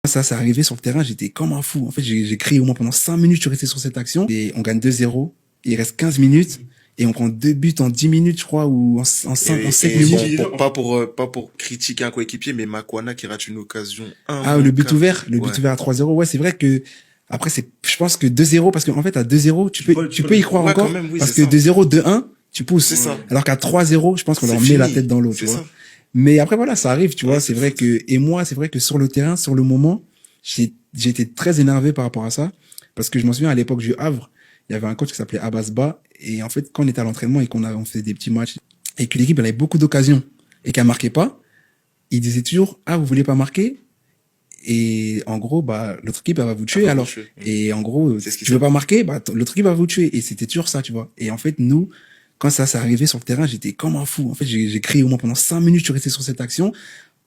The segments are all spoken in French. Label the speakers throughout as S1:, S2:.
S1: Ça, c'est arrivé sur le terrain, j'étais comme un fou. En fait, j'ai crié au moins pendant 5 minutes, je suis resté sur cette action. Et on gagne 2-0, il reste 15 minutes, et on prend 2 buts en 10 minutes, je crois, ou en 7 minutes.
S2: Bon, pas pour critiquer un coéquipier, mais Makwana qui rate une occasion
S1: Ah, le but ouvert,
S2: ouais.
S1: à 3-0. Ouais, c'est vrai que, après, je pense que 2-0, parce qu'en fait, à 2-0, tu peux y croire
S2: ouais,
S1: encore.
S2: quand même, oui,
S1: parce que 2-0, 2-1, tu pousses.
S2: C'est ça.
S1: Alors qu'à 3-0, je pense qu'on leur met la tête dans l'eau, tu vois.
S2: Ça.
S1: Mais après, voilà, ça arrive, tu vois. C'est vrai
S2: fou.
S1: que, et moi, c'est vrai que sur le terrain, sur le moment, j'étais très énervé par rapport à ça. Parce que je m'en souviens, à l'époque du Havre, il y avait un coach qui s'appelait Abbas Ba. Et en fait, quand on était à l'entraînement et on faisait des petits matchs, et que l'équipe, elle avait beaucoup d'occasions, et qu'elle marquait pas, il disait toujours, ah, vous voulez pas marquer? Et en gros, bah, l'autre équipe, elle va vous tuer, alors. Et en gros, si tu veux pas marquer, bah, l'autre équipe va vous tuer. Et c'était toujours ça, tu vois. Et en fait, nous, quand ça s'est arrivé sur le terrain, j'étais comme un fou. En fait, j'ai crié au moins pendant 5 minutes, je suis resté sur cette action.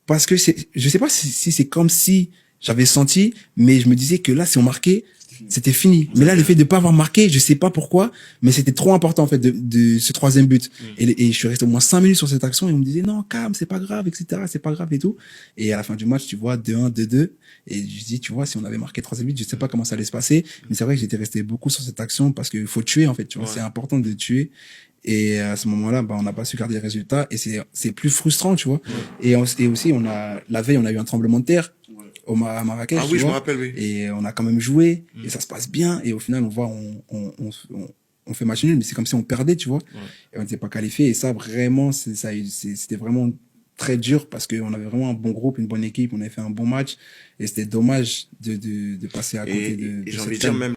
S1: Parce que je sais pas si c'est comme si j'avais senti, mais je me disais que là, si on marquait, c'était fini. Mais là, le fait de pas avoir marqué, je sais pas pourquoi, mais c'était trop important, en fait, de ce troisième but. Et je suis resté au moins 5 minutes sur cette action et on me disait, non, calme, c'est pas grave, etc., c'est pas grave et tout. Et à la fin du match, tu vois, 2-1, 2-2. Et je dis, tu vois, si on avait marqué 3e but, je sais pas comment ça allait se passer. Mais c'est vrai que j'étais resté beaucoup sur cette action parce qu'il faut tuer, en fait, tu vois, c'est important de tuer. Et à ce moment-là, bah, on n'a pas su garder les résultats et c'est plus frustrant, tu vois. Et aussi, la veille, on a eu un tremblement de terre à Marrakech.
S2: Ah oui, je me rappelle, oui.
S1: Et on a quand même joué et ça se passe bien. Et au final, on voit, on fait match nul, mais c'est comme si on perdait, tu vois. Et on n'était pas qualifié. Et ça, vraiment, c'était vraiment très dur parce qu'on avait vraiment un bon groupe, une bonne équipe, on avait fait un bon match. Et c'était dommage de passer à côté de
S2: j'ai
S1: cette
S2: envie de dire, même